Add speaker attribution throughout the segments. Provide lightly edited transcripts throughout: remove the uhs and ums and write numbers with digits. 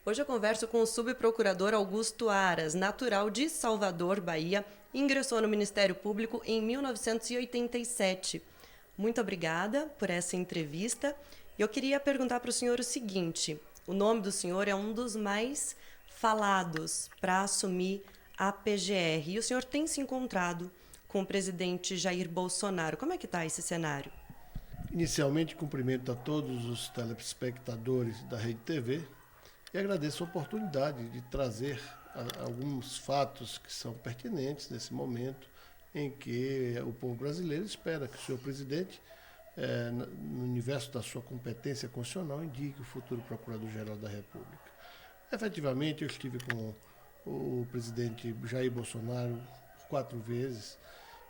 Speaker 1: Hoje eu converso com o subprocurador Augusto Aras, natural de Salvador, Bahia, ingressou no Ministério Público em 1987. Muito obrigada por essa entrevista. Eu queria perguntar para o senhor o seguinte: o nome do senhor é um dos mais falados para assumir a PGR e o senhor tem se encontrado com o presidente Jair Bolsonaro. Como é que está esse cenário?
Speaker 2: Inicialmente, cumprimento a todos os telespectadores da Rede TV e agradeço a oportunidade de trazer alguns fatos que são pertinentes nesse momento em que o povo brasileiro espera que o senhor presidente, no universo da sua competência constitucional, indique o futuro Procurador-Geral da República. Efetivamente, eu estive com o presidente Jair Bolsonaro 4 vezes.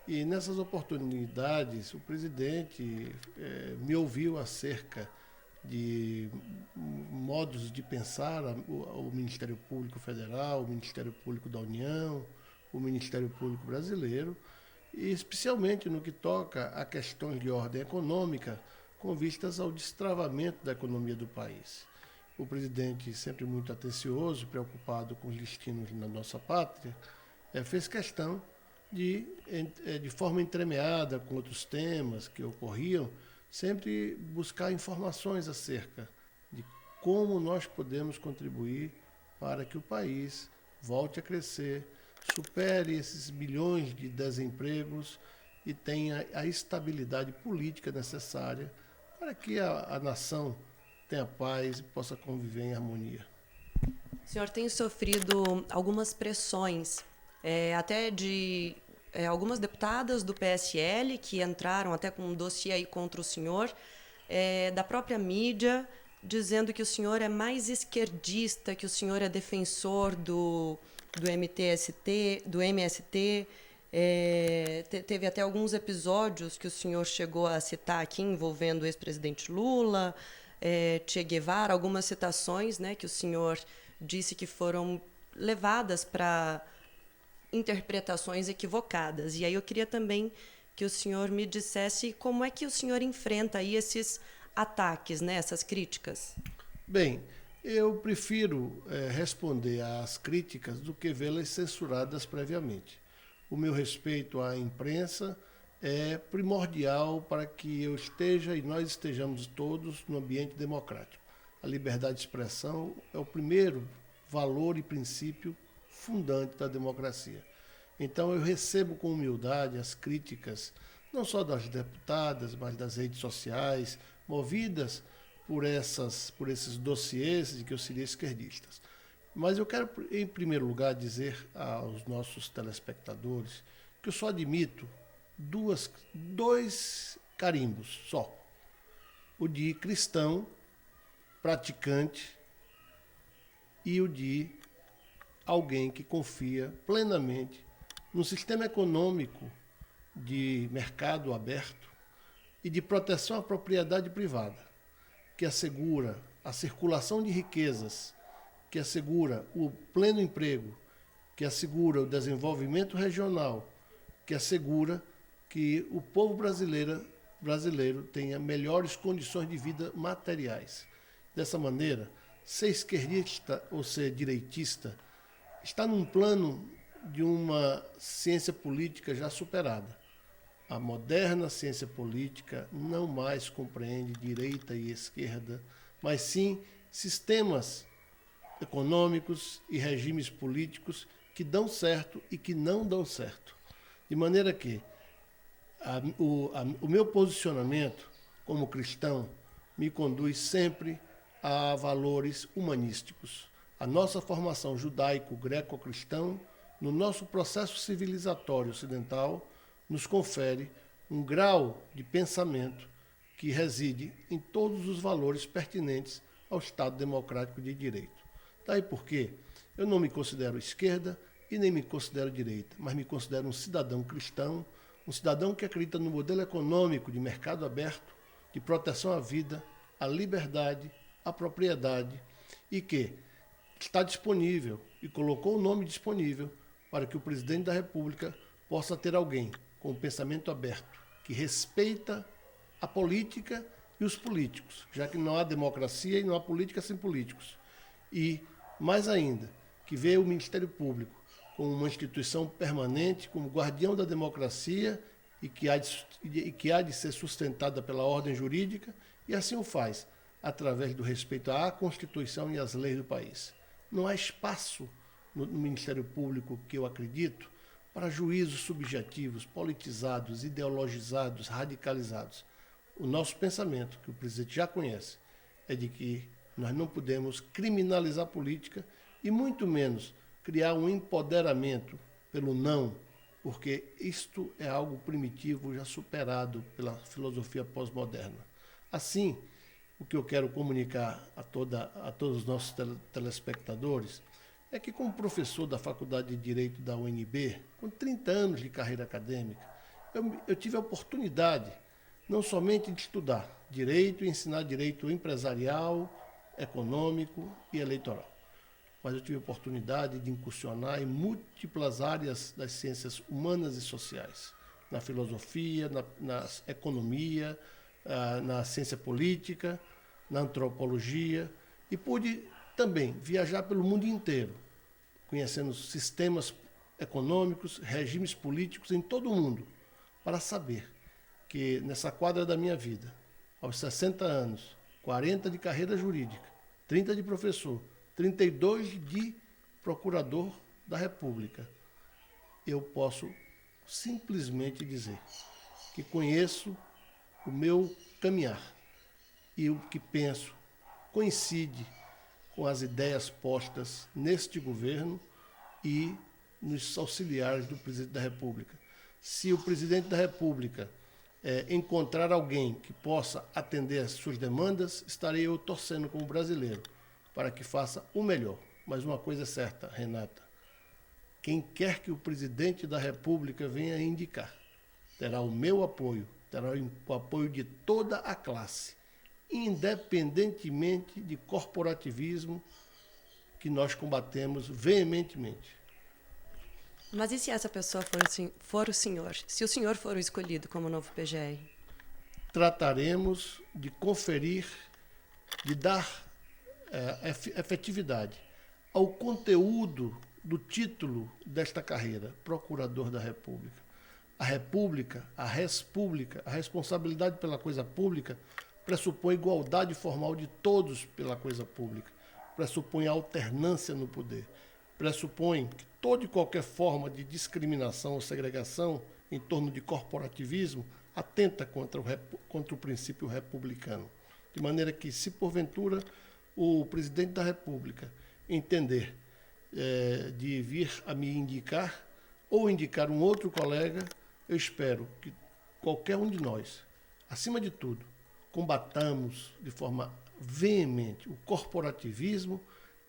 Speaker 2: E nessas oportunidades, o presidente me ouviu acerca de modos de pensar o Ministério Público Federal, o Ministério Público da União, o Ministério Público Brasileiro, e especialmente no que toca a questões de ordem econômica, com vistas ao destravamento da economia do país. O presidente, sempre muito atencioso, preocupado com os destinos da nossa pátria, fez questão de forma entremeada com outros temas que ocorriam, sempre buscar informações acerca de como nós podemos contribuir para que o país volte a crescer, supere esses milhões de desempregos e tenha a estabilidade política necessária para que a nação tenha paz e possa conviver em harmonia.
Speaker 1: O senhor tem sofrido algumas pressões até de algumas deputadas do PSL que entraram até com um dossiê aí contra o senhor, da própria mídia, dizendo que o senhor é mais esquerdista, que o senhor é defensor do MST. Teve até alguns episódios que o senhor chegou a citar aqui envolvendo o ex-presidente Lula, Che Guevara, algumas citações, né, que o senhor disse que foram levadas para interpretações equivocadas. E aí eu queria também que o senhor me dissesse como é que o senhor enfrenta aí esses ataques, né, essas críticas.
Speaker 2: Bem, eu prefiro responder às críticas do que vê-las censuradas previamente. O meu respeito à imprensa é primordial para que eu esteja e nós estejamos todos no ambiente democrático. A liberdade de expressão é o primeiro valor e princípio fundante da democracia. Então eu recebo com humildade as críticas, não só das deputadas, mas das redes sociais, movidas por esses dossiês de que eu seria esquerdista. Mas eu quero, em primeiro lugar, dizer aos nossos telespectadores que eu só admito dois carimbos só. O de cristão, praticante, e o de alguém que confia plenamente no sistema econômico de mercado aberto e de proteção à propriedade privada, que assegura a circulação de riquezas, que assegura o pleno emprego, que assegura o desenvolvimento regional, que assegura que o povo brasileiro tenha melhores condições de vida materiais. Dessa maneira, ser esquerdista ou ser direitista está num plano de uma ciência política já superada. A moderna ciência política não mais compreende direita e esquerda, mas sim sistemas econômicos e regimes políticos que dão certo e que não dão certo. De maneira que o meu posicionamento como cristão me conduz sempre a valores humanísticos. A nossa formação judaico-greco-cristão, no nosso processo civilizatório ocidental, nos confere um grau de pensamento que reside em todos os valores pertinentes ao Estado democrático de direito. Daí porque eu não me considero esquerda e nem me considero direita, mas me considero um cidadão cristão, um cidadão que acredita no modelo econômico de mercado aberto, de proteção à vida, à liberdade, à propriedade, e que está disponível e colocou o nome disponível para que o presidente da República possa ter alguém com um pensamento aberto, que respeita a política e os políticos, já que não há democracia e não há política sem políticos. E Mais ainda, que vê o Ministério Público como uma instituição permanente, como guardião da democracia e que há de ser sustentada pela ordem jurídica, e assim o faz, através do respeito à Constituição e às leis do país. Não há espaço no Ministério Público, que eu acredito, para juízos subjetivos, politizados, ideologizados, radicalizados. O nosso pensamento, que o presidente já conhece, é de que nós não podemos criminalizar a política e muito menos criar um empoderamento pelo não, porque isto é algo primitivo já superado pela filosofia pós-moderna. Assim, o que eu quero comunicar a todos os nossos telespectadores é que, como professor da Faculdade de Direito da UNB, com 30 anos de carreira acadêmica, eu tive a oportunidade não somente de estudar direito e ensinar direito empresarial, econômico e eleitoral, mas eu tive a oportunidade de incursionar em múltiplas áreas das ciências humanas e sociais, na filosofia, na economia, na ciência política, na antropologia, e pude também viajar pelo mundo inteiro, conhecendo sistemas econômicos, regimes políticos em todo o mundo, para saber que nessa quadra da minha vida, aos 60 anos, 40 de carreira jurídica, 30 de professor, 32 de procurador da República, eu posso simplesmente dizer que conheço o meu caminhar e o que penso coincide com as ideias postas neste governo e nos auxiliares do presidente da República. Se o presidente da República encontrar alguém que possa atender às suas demandas, estarei eu torcendo como brasileiro para que faça o melhor. Mas uma coisa é certa, Renata, quem quer que o presidente da República venha indicar, terá o meu apoio, terá o apoio de toda a classe, independentemente de corporativismo que nós combatemos veementemente.
Speaker 1: Mas e se essa pessoa for o senhor? Se o senhor for o escolhido como novo PGR?
Speaker 2: Trataremos de conferir, de dar efetividade ao conteúdo do título desta carreira, Procurador da República. A República, a res pública, a responsabilidade pela coisa pública pressupõe igualdade formal de todos pela coisa pública, pressupõe alternância no poder, pressupõe que toda e qualquer forma de discriminação ou segregação em torno de corporativismo atenta contra o princípio republicano. De maneira que, se porventura o presidente da República entender de vir a me indicar ou indicar um outro colega, eu espero que qualquer um de nós, acima de tudo, combatamos de forma veemente o corporativismo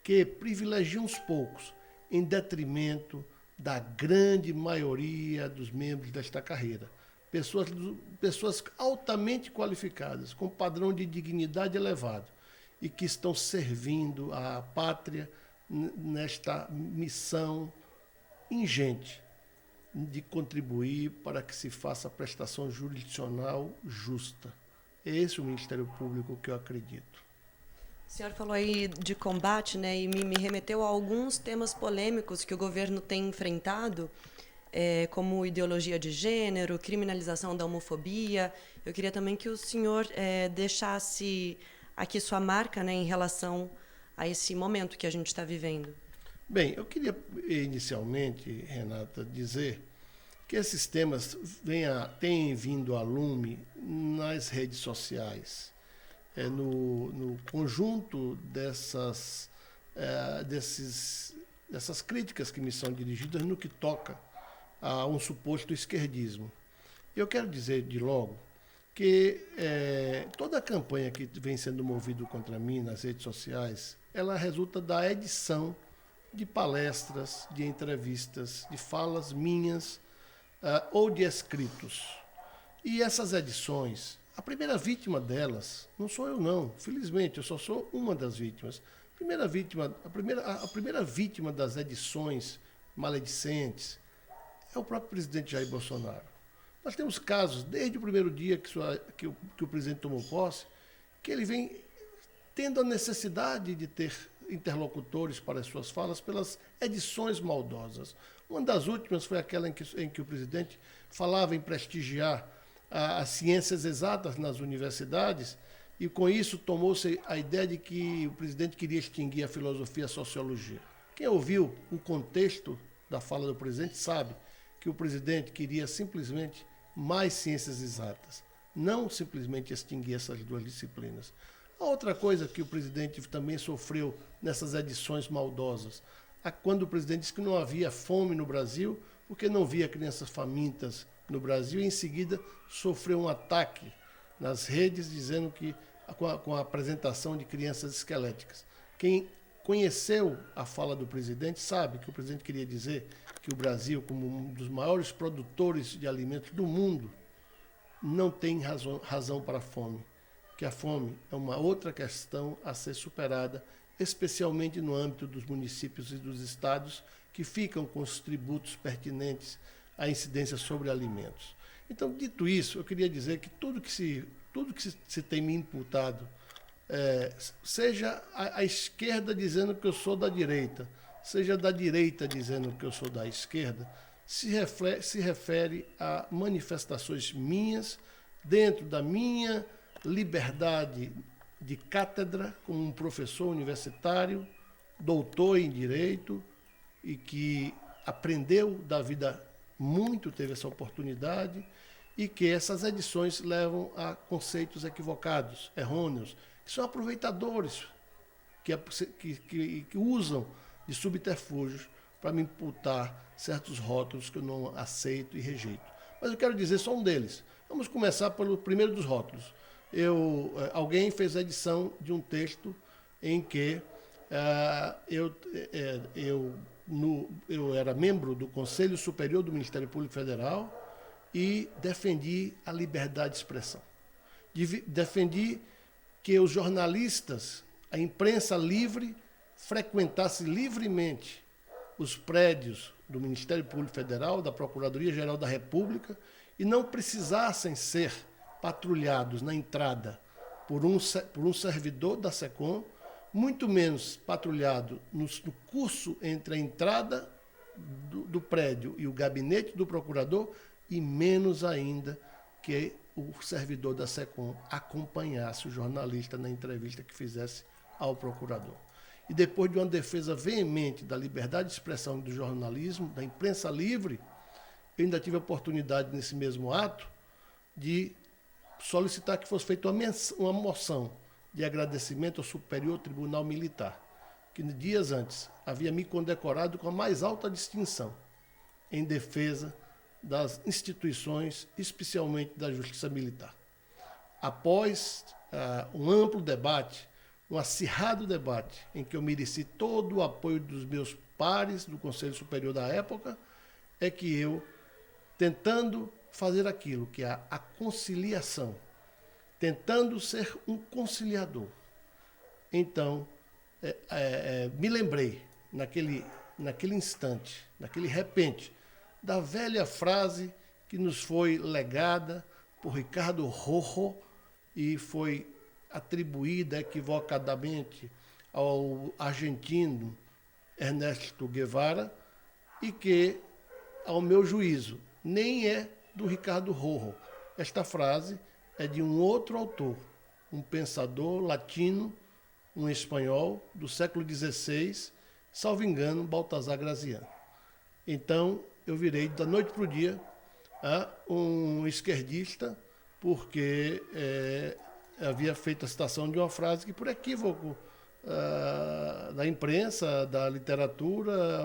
Speaker 2: que privilegia uns poucos em detrimento da grande maioria dos membros desta carreira. Pessoas altamente qualificadas, com padrão de dignidade elevado e que estão servindo à pátria nesta missão ingente de contribuir para que se faça a prestação jurisdicional justa. É esse o Ministério Público que eu acredito.
Speaker 1: O senhor falou aí de combate, né, e me remeteu a alguns temas polêmicos que o governo tem enfrentado, como ideologia de gênero, criminalização da homofobia. Eu queria também que o senhor deixasse aqui sua marca, né, em relação a esse momento que a gente está vivendo.
Speaker 2: Bem, eu queria inicialmente, Renata, dizer que esses temas têm vindo a lume nas redes sociais, no conjunto dessas críticas que me são dirigidas no que toca a um suposto esquerdismo. Eu quero dizer de logo que toda a campanha que vem sendo movida contra mim nas redes sociais, ela resulta da edição de palestras, de entrevistas, de falas minhas ou de escritos. E essas edições, a primeira vítima delas não sou eu não, felizmente, eu só sou uma das vítimas. A primeira vítima das edições maledicentes é o próprio presidente Jair Bolsonaro. Nós temos casos, desde o primeiro dia que o presidente tomou posse, que ele vem tendo a necessidade de ter interlocutores para as suas falas pelas edições maldosas. Uma das últimas foi aquela em que o presidente falava em prestigiar as ciências exatas nas universidades, e com isso tomou-se a ideia de que o presidente queria extinguir a filosofia e a sociologia. Quem ouviu o contexto da fala do presidente sabe que o presidente queria simplesmente mais ciências exatas, não simplesmente extinguir essas duas disciplinas. A outra coisa que o presidente também sofreu nessas edições maldosas, quando o presidente disse que não havia fome no Brasil, porque não via crianças famintas no Brasil, e em seguida sofreu um ataque nas redes, dizendo que com a apresentação de crianças esqueléticas. Quem conheceu a fala do presidente sabe que o presidente queria dizer que o Brasil, como um dos maiores produtores de alimentos do mundo, não tem razão para a fome, que a fome é uma outra questão a ser superada, especialmente no âmbito dos municípios e dos estados, que ficam com os tributos pertinentes à incidência sobre alimentos. Então, dito isso, eu queria dizer que tudo que se tem me imputado, seja a esquerda dizendo que eu sou da direita, seja da direita dizendo que eu sou da esquerda, se refere a manifestações minhas dentro da minha liberdade de cátedra como um professor universitário, doutor em Direito e que aprendeu da vida muito, teve essa oportunidade, e que essas edições levam a conceitos equivocados, errôneos, que são aproveitadores, que usam de subterfúgios para me imputar certos rótulos que eu não aceito e rejeito. Mas eu quero dizer só um deles. Vamos começar pelo primeiro dos rótulos. Alguém fez a edição de um texto em que eu era membro do Conselho Superior do Ministério Público Federal e defendi a liberdade de expressão. Defendi que os jornalistas, a imprensa livre, frequentasse livremente os prédios do Ministério Público Federal, da Procuradoria-Geral da República, e não precisassem ser patrulhados na entrada por um servidor da SECOM, muito menos patrulhado no curso entre a entrada do prédio e o gabinete do procurador, e menos ainda que o servidor da SECOM acompanhasse o jornalista na entrevista que fizesse ao procurador. E depois de uma defesa veemente da liberdade de expressão do jornalismo, da imprensa livre, eu ainda tive a oportunidade, nesse mesmo ato, de solicitar que fosse feita uma moção de agradecimento ao Superior Tribunal Militar, que dias antes havia me condecorado com a mais alta distinção em defesa das instituições, especialmente da Justiça Militar. Após um amplo debate, um acirrado debate, em que eu mereci todo o apoio dos meus pares do Conselho Superior da época, é que eu, tentando fazer aquilo que é a conciliação, tentando ser um conciliador, então me lembrei, naquele instante, naquele repente, da velha frase que nos foi legada por Ricardo Rojo e foi atribuída equivocadamente ao argentino Ernesto Guevara, e que, ao meu juízo, nem é do Ricardo Rojo. Esta frase é de um outro autor, um pensador latino, um espanhol do século XVI, salvo engano, Baltasar Gracián. Então, eu virei da noite para o dia um esquerdista, porque havia feito a citação de uma frase que, por equívoco da imprensa, da literatura,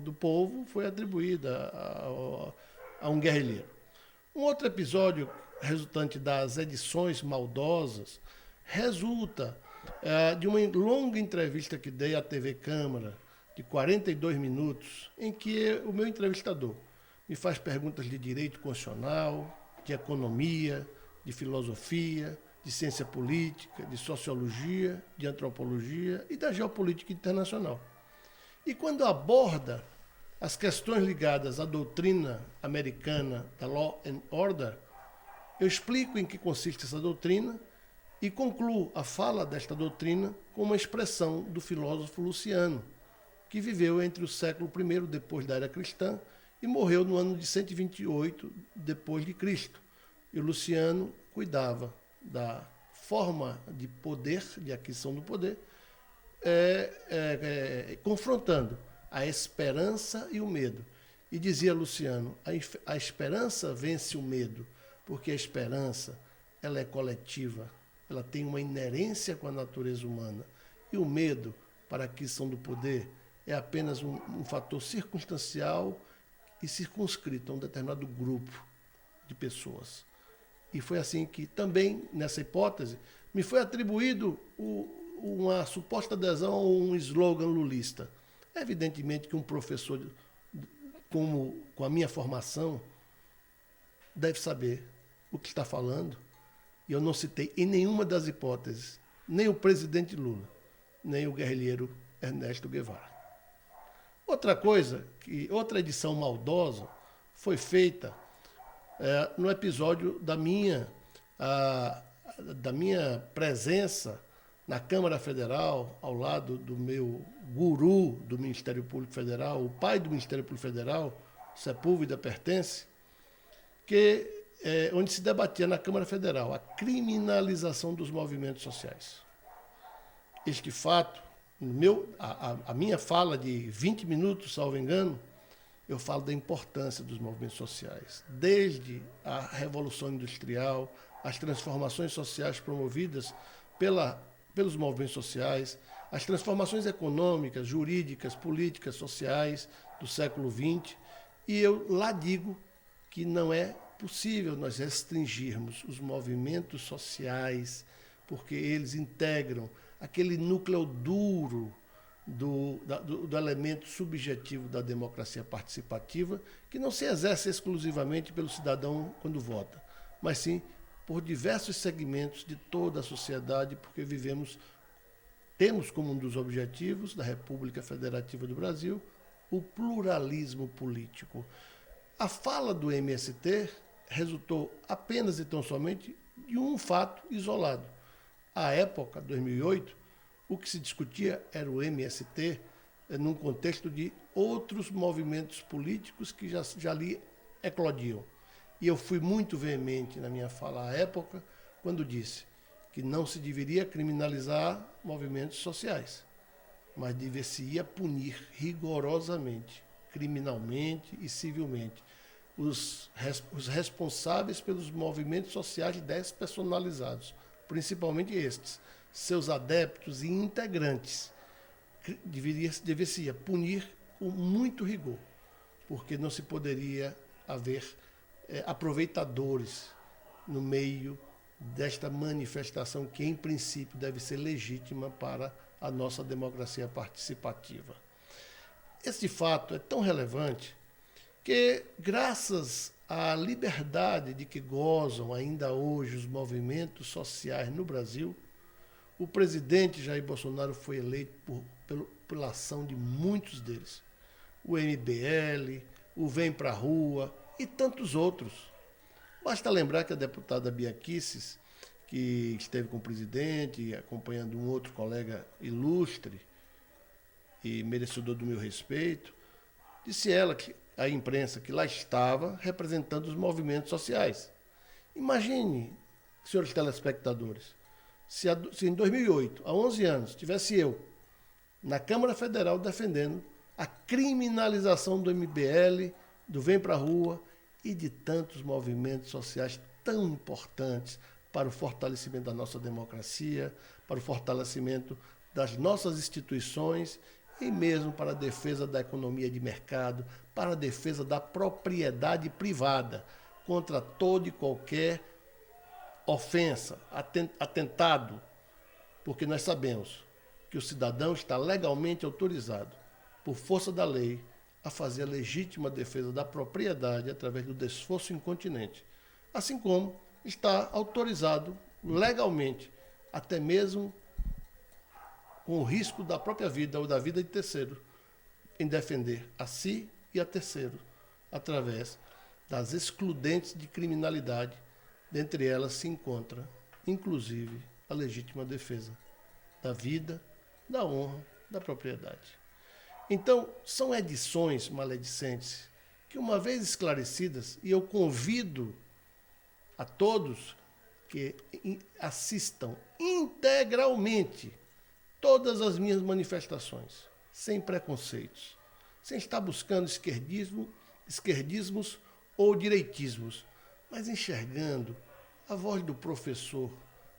Speaker 2: do povo, foi atribuída a um guerrilheiro. Um outro episódio resultante das edições maldosas resulta de uma longa entrevista que dei à TV Câmara, de 42 minutos, em que o meu entrevistador me faz perguntas de direito constitucional, de economia, de filosofia, de ciência política, de sociologia, de antropologia e da geopolítica internacional. E quando aborda as questões ligadas à doutrina americana da Law and Order, eu explico em que consiste essa doutrina E concluo a fala desta doutrina com uma expressão do filósofo Luciano, que viveu entre o século I depois da era cristã e morreu no ano de 128 depois de Cristo. E o Luciano cuidava da forma de poder, de aquisição do poder, confrontando a esperança e o medo. E dizia Luciano, a esperança vence o medo, porque a esperança ela é coletiva, ela tem uma inerência com a natureza humana. E o medo, para a aquisição do poder, é apenas um fator circunstancial e circunscrito a um determinado grupo de pessoas. E foi assim que também, nessa hipótese, me foi atribuído uma suposta adesão a um slogan lulista. Evidentemente que um professor com a minha formação deve saber o que está falando, e eu não citei em nenhuma das hipóteses nem o presidente Lula, nem o guerrilheiro Ernesto Guevara. Outra edição maldosa foi feita no episódio da minha presença na Câmara Federal, ao lado do meu guru do Ministério Público Federal, o pai do Ministério Público Federal, Sepúlveda Pertence, onde se debatia na Câmara Federal a criminalização dos movimentos sociais. Este fato, a minha fala de 20 minutos, salvo engano, eu falo da importância dos movimentos sociais. Desde a Revolução Industrial, as transformações sociais promovidas pelos movimentos sociais, as transformações econômicas, jurídicas, políticas, sociais do século XX. E eu lá digo que não é possível nós restringirmos os movimentos sociais, porque eles integram aquele núcleo duro do elemento subjetivo da democracia participativa, que não se exerce exclusivamente pelo cidadão quando vota, mas sim por diversos segmentos de toda a sociedade, porque temos como um dos objetivos da República Federativa do Brasil o pluralismo político. A fala do MST resultou apenas e tão somente de um fato isolado. À época, 2008, o que se discutia era o MST num contexto de outros movimentos políticos que já ali eclodiam. E eu fui muito veemente na minha fala à época, quando disse que não se deveria criminalizar movimentos sociais, mas deveria punir rigorosamente, criminalmente e civilmente, os responsáveis pelos movimentos sociais despersonalizados, principalmente estes, seus adeptos e integrantes. Deveria punir com muito rigor, porque não se poderia haver aproveitadores no meio desta manifestação que, em princípio, deve ser legítima para a nossa democracia participativa. Este fato é tão relevante que, graças à liberdade de que gozam ainda hoje os movimentos sociais no Brasil, o presidente Jair Bolsonaro foi eleito pela ação de muitos deles. O MBL, o Vem Pra Rua e tantos outros. Basta lembrar que a deputada Bia Kicis, que esteve com o presidente, acompanhando um outro colega ilustre e merecedor do meu respeito, disse ela à imprensa que lá estava representando os movimentos sociais. Imagine, senhores telespectadores, se em 2008, há 11 anos, tivesse eu na Câmara Federal defendendo a criminalização do MBL, do Vem Pra Rua e de tantos movimentos sociais tão importantes para o fortalecimento da nossa democracia, para o fortalecimento das nossas instituições e mesmo para a defesa da economia de mercado, para a defesa da propriedade privada contra todo e qualquer ofensa, atentado, porque nós sabemos que o cidadão está legalmente autorizado, por força da lei, a fazer a legítima defesa da propriedade através do desforço incontinente, assim como está autorizado legalmente, até mesmo com o risco da própria vida ou da vida de terceiro, em defender a si e a terceiro, através das excludentes de criminalidade. Dentre elas se encontra, inclusive, a legítima defesa da vida, da honra, da propriedade. Então, são edições maledicentes que, uma vez esclarecidas, e eu convido a todos que assistam integralmente todas as minhas manifestações, sem preconceitos, sem estar buscando esquerdismos ou direitismos, mas enxergando a voz do professor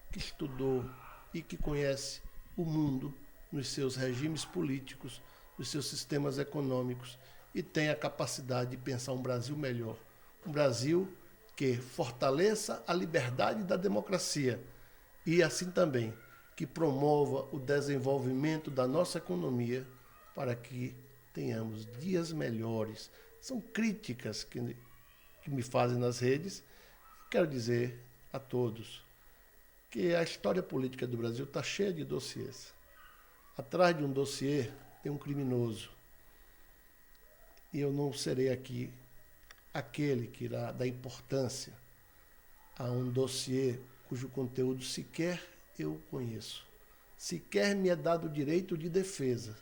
Speaker 2: que estudou e que conhece o mundo nos seus regimes políticos, nos seus sistemas econômicos e tem a capacidade de pensar um Brasil melhor, um Brasil que fortaleça a liberdade da democracia e, assim também, que promova o desenvolvimento da nossa economia para que tenhamos dias melhores. São críticas que me fazem nas redes. Quero dizer a todos que a história política do Brasil está cheia de dossiês. Atrás de um dossiê tem um criminoso. E eu não serei aqui aquele que irá dar importância a um dossiê cujo conteúdo sequer eu conheço. Sequer me é dado o direito de defesa.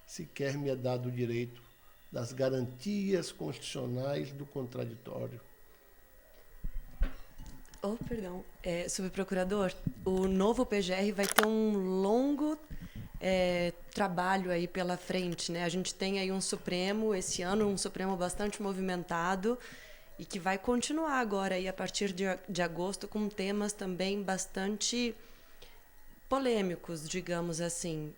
Speaker 2: Sequer me é dado o direito das garantias constitucionais do contraditório.
Speaker 1: Perdão. Subprocurador, o novo PGR vai ter um longo trabalho aí pela frente, né? A gente tem aí um Supremo esse ano, um Supremo bastante movimentado e que vai continuar agora aí a partir de agosto com temas também bastante polêmicos, digamos assim.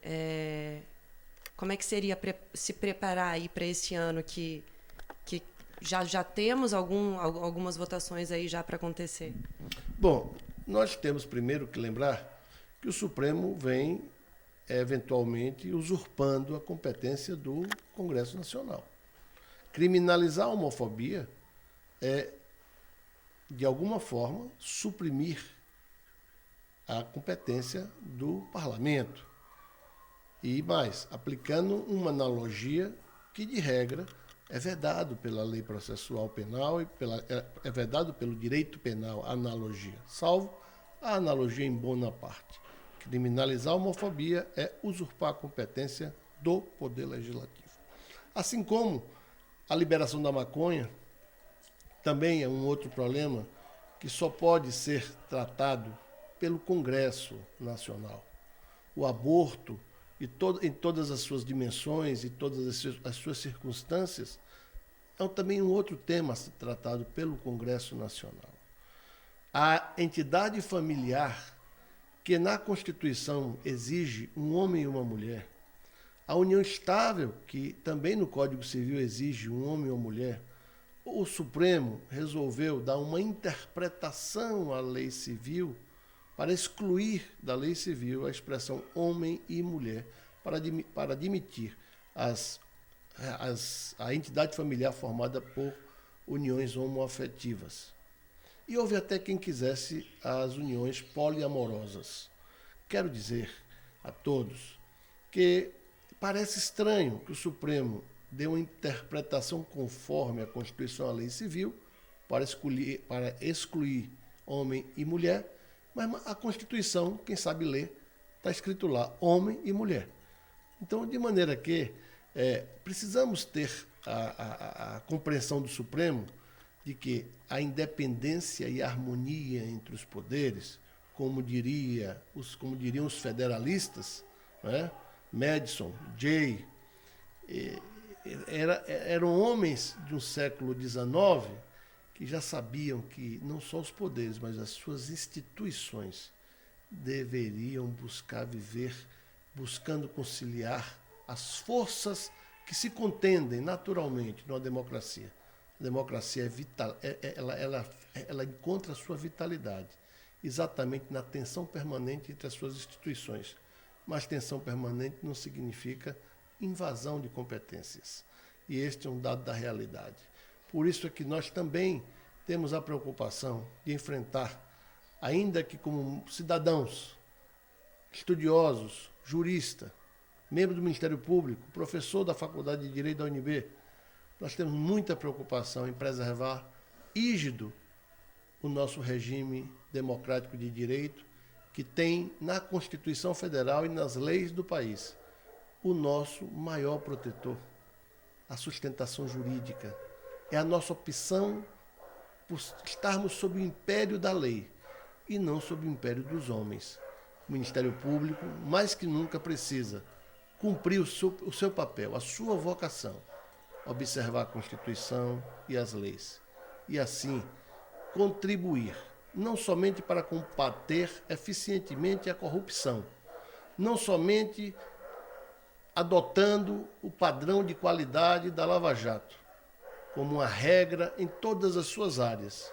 Speaker 1: Como é que seria se preparar aí para esse ano que já temos algumas votações aí já para acontecer?
Speaker 2: Bom, nós temos primeiro que lembrar que o Supremo vem eventualmente usurpando a competência do Congresso Nacional. Criminalizar a homofobia é, de alguma forma, suprimir a competência do parlamento. E mais, aplicando uma analogia que, de regra, é vedado pela lei processual penal e é vedado pelo direito penal, a analogia, salvo a analogia em bona parte. Criminalizar a homofobia é usurpar a competência do Poder Legislativo. Assim como a liberação da maconha também é um outro problema que só pode ser tratado pelo Congresso Nacional. O aborto, em todas as suas dimensões e todas as suas circunstâncias, é também um outro tema a ser tratado pelo Congresso Nacional. A entidade familiar, que na Constituição exige um homem e uma mulher, a união estável, que também no Código Civil exige um homem e uma mulher, o Supremo resolveu dar uma interpretação à lei civil para excluir da lei civil a expressão homem e mulher, para admitir a entidade familiar formada por uniões homoafetivas. E houve até quem quisesse as uniões poliamorosas. Quero dizer a todos que parece estranho que o Supremo dê uma interpretação conforme a Constituição e a lei civil para excluir homem e mulher, mas a Constituição, quem sabe ler, está escrito lá, homem e mulher. Então, de maneira que precisamos ter a compreensão do Supremo de que a independência e a harmonia entre os poderes, como diriam os federalistas, né? Madison, Jay, eram homens de um século XIX que já sabiam que não só os poderes, mas as suas instituições deveriam buscar viver, buscando conciliar as forças que se contendem naturalmente numa democracia. A democracia é vital, ela encontra a sua vitalidade exatamente na tensão permanente entre as suas instituições. Mas tensão permanente não significa invasão de competências. E este é um dado da realidade. Por isso é que nós também temos a preocupação de enfrentar, ainda que como cidadãos, estudiosos, jurista, membro do Ministério Público, professor da Faculdade de Direito da UNB, nós temos muita preocupação em preservar rígido o nosso regime democrático de direito que tem na Constituição Federal e nas leis do país o nosso maior protetor, a sustentação jurídica. É a nossa opção por estarmos sob o império da lei e não sob o império dos homens. O Ministério Público, mais que nunca, precisa cumprir o seu papel, a sua vocação, observar a Constituição e as leis, e assim contribuir, não somente para combater eficientemente a corrupção, não somente adotando o padrão de qualidade da Lava Jato, como uma regra em todas as suas áreas,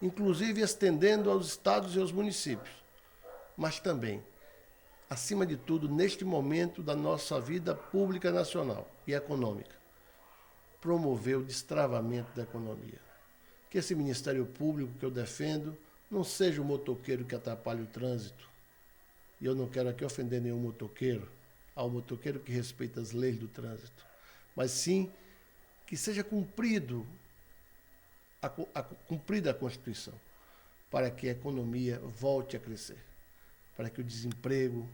Speaker 2: inclusive estendendo aos estados e aos municípios, mas também, acima de tudo, neste momento da nossa vida pública nacional e econômica, promover o destravamento da economia. Que esse Ministério Público que eu defendo não seja o motoqueiro que atrapalha o trânsito. E eu não quero aqui ofender nenhum motoqueiro, ao motoqueiro que respeita as leis do trânsito, mas sim que seja cumprida a Constituição, para que a economia volte a crescer, para que o desemprego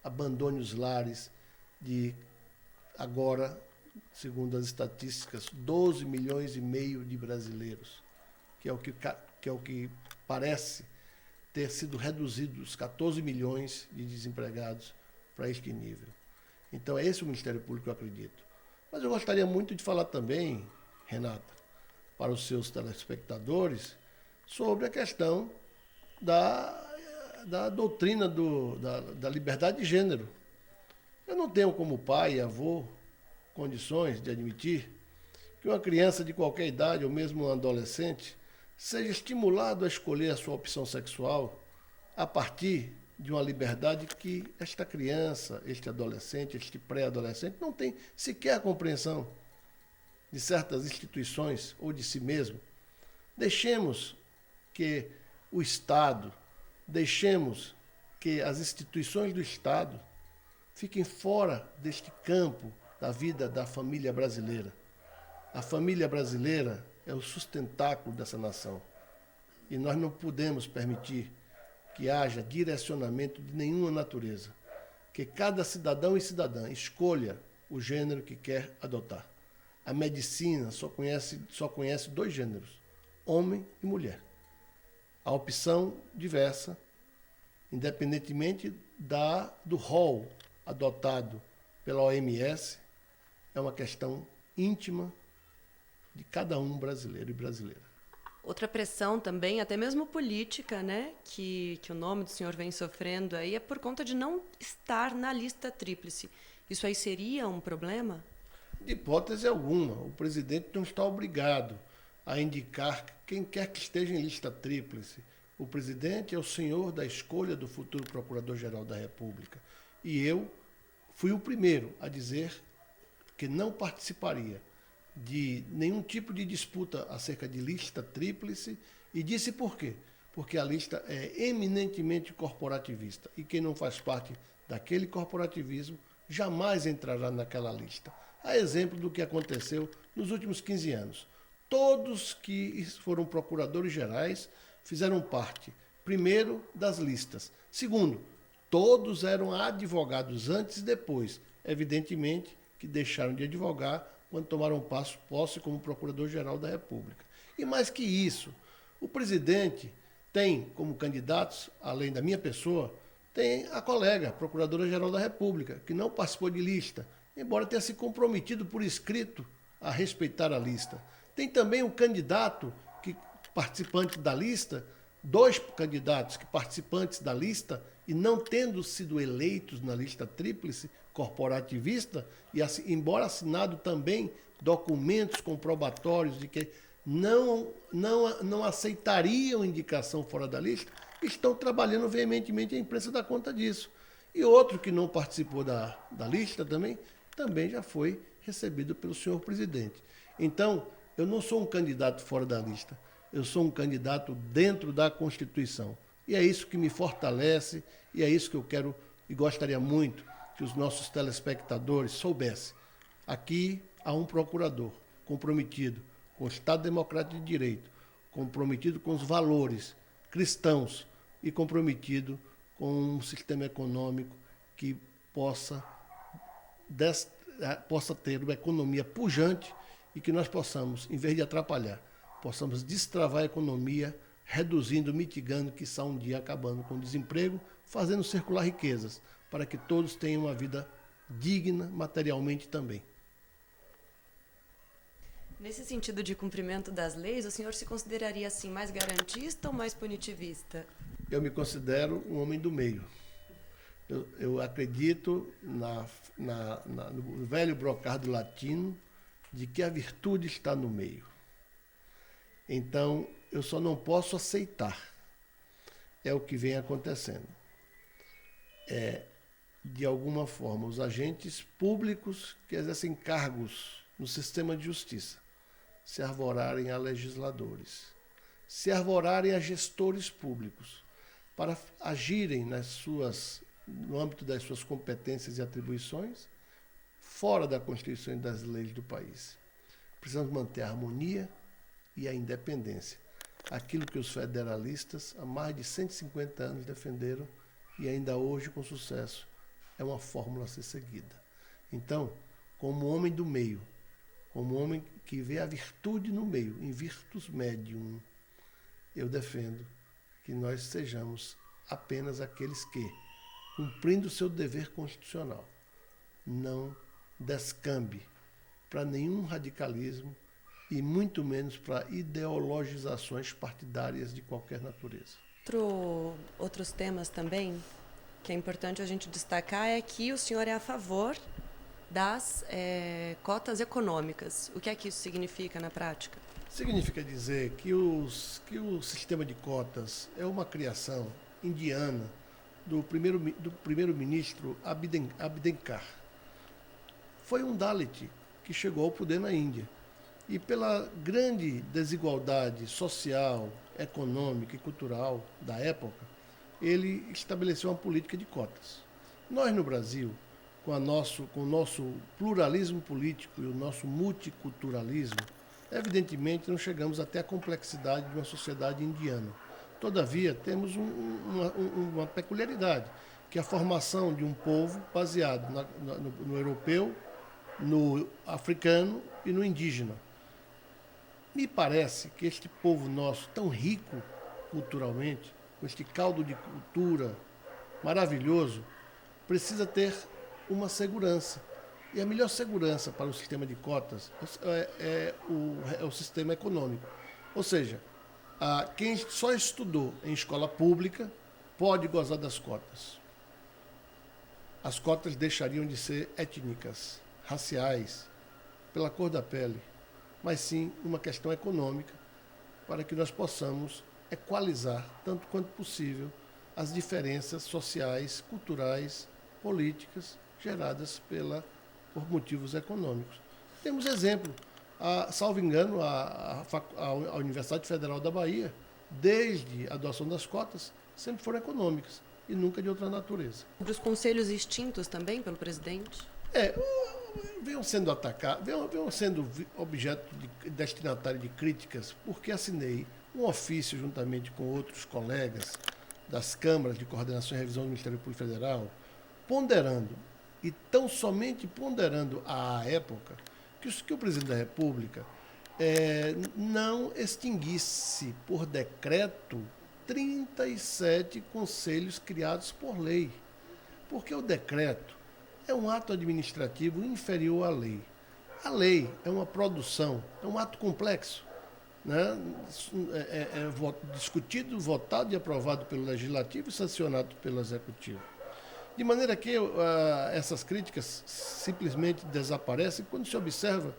Speaker 2: abandone os lares de agora, segundo as estatísticas, 12 milhões e meio de brasileiros, que é o que parece ter sido reduzido os 14 milhões de desempregados para este nível. Então, é esse o Ministério Público que eu acredito. Mas eu gostaria muito de falar também, Renata, para os seus telespectadores, sobre a questão da doutrina da liberdade de gênero. Eu não tenho como pai e avô condições de admitir que uma criança de qualquer idade, ou mesmo um adolescente, seja estimulado a escolher a sua opção sexual a partir de uma liberdade que esta criança, este adolescente, este pré-adolescente não tem sequer a compreensão de certas instituições ou de si mesmo. Deixemos que o Estado, deixemos que as instituições do Estado fiquem fora deste campo da vida da família brasileira. A família brasileira é o sustentáculo dessa nação. E nós não podemos permitir que haja direcionamento de nenhuma natureza. Que cada cidadão e cidadã escolha o gênero que quer adotar. A medicina só conhece dois gêneros, homem e mulher. A opção diversa, independentemente do rol adotado pela OMS, é uma questão íntima de cada um brasileiro e brasileira.
Speaker 1: Outra pressão também, até mesmo política, né, que o nome do senhor vem sofrendo aí, é por conta de não estar na lista tríplice. Isso aí seria um problema?
Speaker 2: De hipótese alguma. O presidente não está obrigado a indicar quem quer que esteja em lista tríplice. O presidente é o senhor da escolha do futuro Procurador-Geral da República. E eu fui o primeiro a dizer que não participaria de nenhum tipo de disputa acerca de lista tríplice, e disse por quê? Porque a lista é eminentemente corporativista e quem não faz parte daquele corporativismo jamais entrará naquela lista. A exemplo do que aconteceu nos últimos 15 anos. Todos que foram procuradores gerais fizeram parte, primeiro, das listas. Segundo, todos eram advogados antes e depois. Evidentemente que deixaram de advogar quando tomaram posse como Procurador-Geral da República. E mais que isso, o presidente tem como candidatos, além da minha pessoa, tem a colega, Procuradora-Geral da República, que não participou de lista, embora tenha se comprometido por escrito a respeitar a lista. Tem também o candidato participante da lista, dois candidatos que participantes da lista e não tendo sido eleitos na lista tríplice corporativista, e embora assinado também documentos comprobatórios de que não aceitariam indicação fora da lista, estão trabalhando veementemente, a imprensa dá conta disso. E outro que não participou da lista também já foi recebido pelo senhor presidente. Então, eu não sou um candidato fora da lista, eu sou um candidato dentro da Constituição. E é isso que me fortalece, e é isso que eu quero e gostaria muito que os nossos telespectadores soubessem. Aqui há um procurador comprometido com o Estado Democrático de Direito, comprometido com os valores cristãos e comprometido com um sistema econômico que possa ter uma economia pujante e que nós possamos, em vez de atrapalhar, possamos destravar a economia, reduzindo, mitigando, quiçá um dia acabando com o desemprego, fazendo circular riquezas, para que todos tenham uma vida digna materialmente também.
Speaker 1: Nesse sentido de cumprimento das leis, o senhor se consideraria assim mais garantista ou mais punitivista?
Speaker 2: Eu me considero um homem do meio. Eu acredito no velho brocado latino de que a virtude está no meio. Então, eu só não posso aceitar. É o que vem acontecendo. De alguma forma, os agentes públicos que exercem cargos no sistema de justiça se arvorarem a legisladores, se arvorarem a gestores públicos, para agirem no âmbito das suas competências e atribuições, fora da Constituição e das leis do país. Precisamos manter a harmonia e a independência. Aquilo que os federalistas há mais de 150 anos defenderam e ainda hoje, com sucesso, é uma fórmula a ser seguida. Então, como homem do meio, como homem que vê a virtude no meio, in virtus medium, eu defendo que nós sejamos apenas aqueles que, cumprindo o seu dever constitucional, não descambe para nenhum radicalismo e muito menos para ideologizações partidárias de qualquer natureza.
Speaker 1: Outros temas também que é importante a gente destacar é que o senhor é a favor das cotas econômicas. O que é que isso significa na prática?
Speaker 2: Significa dizer que o sistema de cotas é uma criação indiana do primeiro-ministro Abdenkar. Foi um Dalit que chegou ao poder na Índia. E pela grande desigualdade social, econômica e cultural da época, ele estabeleceu uma política de cotas. Nós, no Brasil, com o nosso pluralismo político e o nosso multiculturalismo, evidentemente não chegamos até a complexidade de uma sociedade indiana. Todavia, temos uma peculiaridade, que é a formação de um povo baseado no europeu, no africano e no indígena. Me parece que este povo nosso, tão rico culturalmente, com este caldo de cultura maravilhoso, precisa ter uma segurança. E a melhor segurança para o sistema de cotas é o sistema econômico. Ou seja, quem só estudou em escola pública pode gozar das cotas. As cotas deixariam de ser étnicas, raciais, pela cor da pele, mas sim uma questão econômica, para que nós possamos equalizar, tanto quanto possível, as diferenças sociais, culturais, políticas geradas por motivos econômicos. Temos exemplo, salvo engano, a Universidade Federal da Bahia, desde a adoção das cotas, sempre foram econômicas e nunca de outra natureza.
Speaker 1: Sobre os conselhos extintos também pelo presidente?
Speaker 2: Venham sendo atacados, venham sendo objeto destinatário de críticas, porque assinei um ofício juntamente com outros colegas das câmaras de coordenação e revisão do Ministério Público Federal, ponderando, e tão somente ponderando à época, que o presidente da República não extinguisse por decreto 37 conselhos criados por lei. Porque o decreto é um ato administrativo inferior à lei. A lei é uma produção, é um ato complexo, né? Discutido, votado e aprovado pelo Legislativo e sancionado pelo Executivo. De maneira que essas críticas simplesmente desaparecem quando se observa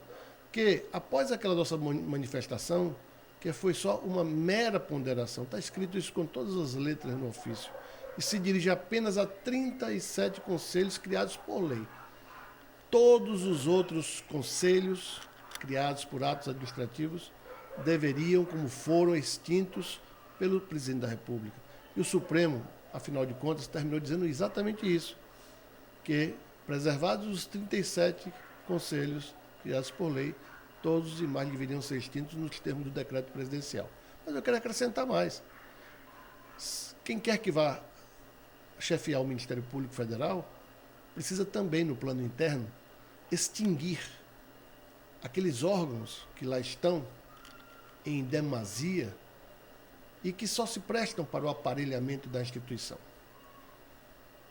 Speaker 2: que, após aquela nossa manifestação, que foi só uma mera ponderação, está escrito isso com todas as letras no ofício, e se dirige apenas a 37 conselhos criados por lei. Todos os outros conselhos criados por atos administrativos deveriam, como foram, extintos pelo presidente da República. E o Supremo, afinal de contas, terminou dizendo exatamente isso, que, preservados os 37 conselhos criados por lei, todos os demais deveriam ser extintos nos termos do decreto presidencial. Mas eu quero acrescentar mais. Quem quer que vá chefiar o Ministério Público Federal, precisa também, no plano interno, extinguir aqueles órgãos que lá estão em demasia e que só se prestam para o aparelhamento da instituição.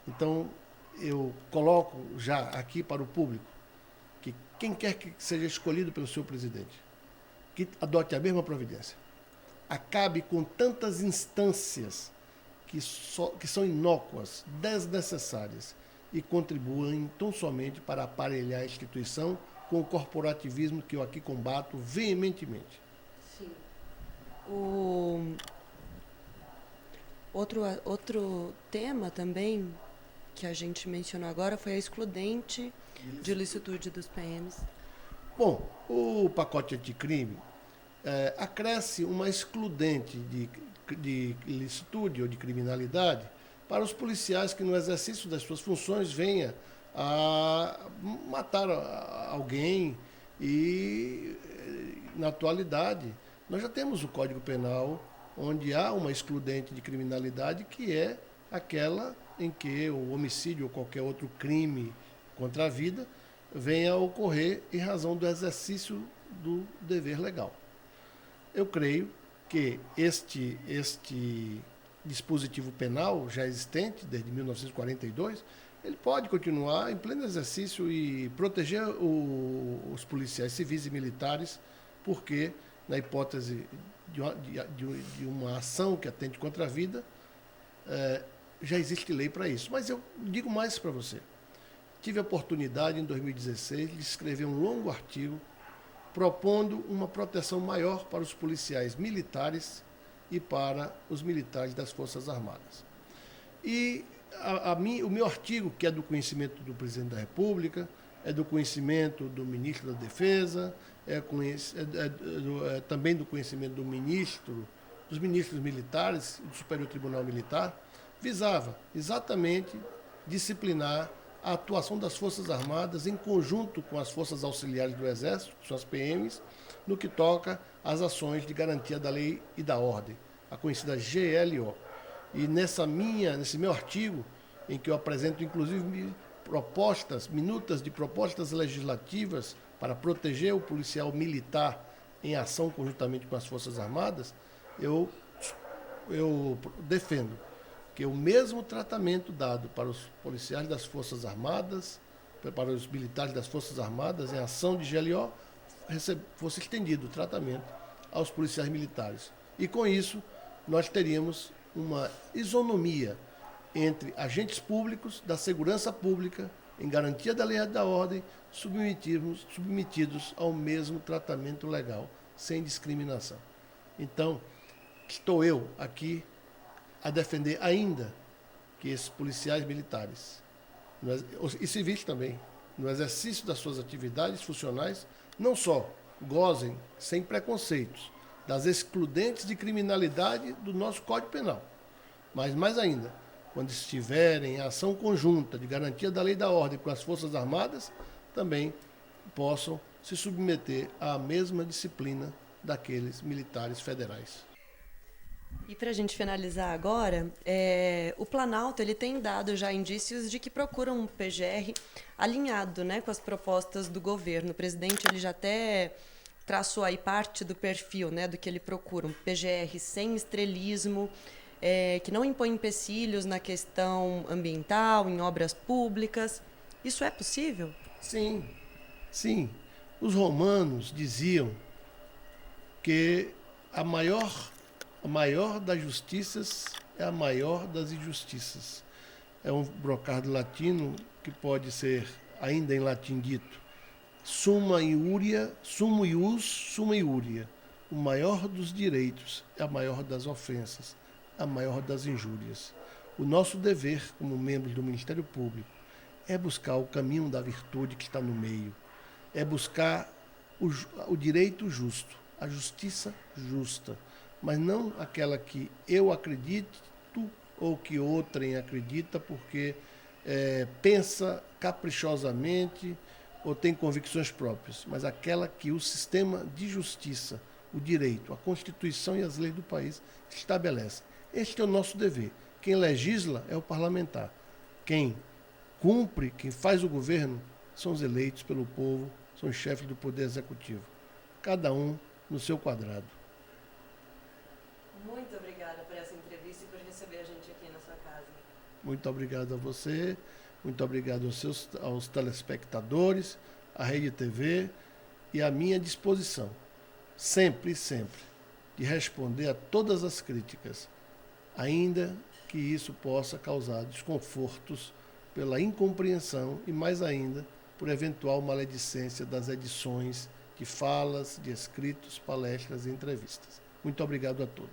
Speaker 2: Então, eu coloco já aqui para o público que quem quer que seja escolhido pelo seu presidente, que adote a mesma providência. Acabe com tantas instâncias que são inócuas, desnecessárias e contribuem tão somente para aparelhar a instituição com o corporativismo que eu aqui combato veementemente.
Speaker 1: Sim. Outro tema também que a gente mencionou agora foi a excludente de licitude dos PMs.
Speaker 2: Bom, o pacote anticrime acresce uma excludente de licitude ou de criminalidade para os policiais que, no exercício das suas funções, venha a matar alguém e, na atualidade, nós já temos o Código Penal onde há uma excludente de criminalidade que é aquela em que o homicídio ou qualquer outro crime contra a vida venha a ocorrer em razão do exercício do dever legal. Eu creio que este dispositivo penal já existente desde 1942, ele pode continuar em pleno exercício e proteger os policiais civis e militares, porque, na hipótese de uma ação que atente contra a vida, já existe lei para isso. Mas eu digo mais para você. Tive a oportunidade, em 2016, de escrever um longo artigo propondo uma proteção maior para os policiais militares e para os militares das Forças Armadas. E o meu artigo, que é do conhecimento do Presidente da República, é do conhecimento do Ministro da Defesa, também do conhecimento dos ministros militares e do Superior Tribunal Militar, visava exatamente disciplinar a atuação das Forças Armadas em conjunto com as Forças Auxiliares do Exército, que são as PMs, no que toca às ações de garantia da lei e da ordem, a conhecida GLO. E nesse meu artigo, em que eu apresento inclusive minutas de propostas legislativas para proteger o policial militar em ação conjuntamente com as Forças Armadas, eu defendo que o mesmo tratamento dado para os policiais das Forças Armadas, para os militares das Forças Armadas em ação de GLO, fosse estendido o tratamento aos policiais militares. E com isso, nós teríamos uma isonomia entre agentes públicos da segurança pública em garantia da lei e da ordem, submetidos ao mesmo tratamento legal, sem discriminação. Então, estou eu aqui a defender ainda que esses policiais militares e civis também, no exercício das suas atividades funcionais, não só gozem sem preconceitos das excludentes de criminalidade do nosso Código Penal, mas mais ainda, quando estiverem em ação conjunta de garantia da lei e da ordem com as Forças Armadas, também possam se submeter à mesma disciplina daqueles militares federais.
Speaker 1: E para a gente finalizar agora, o Planalto ele tem dado já indícios de que procura um PGR alinhado, né, com as propostas do governo. O presidente ele já até traçou aí parte do perfil, né, do que ele procura, um PGR sem estrelismo, que não impõe empecilhos na questão ambiental, em obras públicas. Isso é possível?
Speaker 2: Sim, sim. Os romanos diziam que a maior das justiças é a maior das injustiças. É um brocado latino que pode ser, ainda em latim dito, summa iuria, sumo ius, summa iuria. O maior dos direitos é a maior das ofensas, a maior das injúrias. O nosso dever, como membros do Ministério Público, é buscar o caminho da virtude que está no meio, é buscar o direito justo, a justiça justa, mas não aquela que eu acredito ou que outrem acredita porque pensa caprichosamente ou tem convicções próprias, mas aquela que o sistema de justiça, o direito, a Constituição e as leis do país estabelecem. Este é o nosso dever. Quem legisla é o parlamentar. Quem cumpre, quem faz o governo, são os eleitos pelo povo, são os chefes do Poder Executivo. Cada um no seu quadrado.
Speaker 1: Muito obrigada por essa entrevista e por receber a gente aqui na sua casa.
Speaker 2: Muito obrigado a você, muito obrigado aos telespectadores, à Rede TV e à minha disposição, sempre, de responder a todas as críticas, ainda que isso possa causar desconfortos pela incompreensão e, mais ainda, por eventual maledicência das edições de falas, de escritos, palestras e entrevistas. Muito obrigado a todos.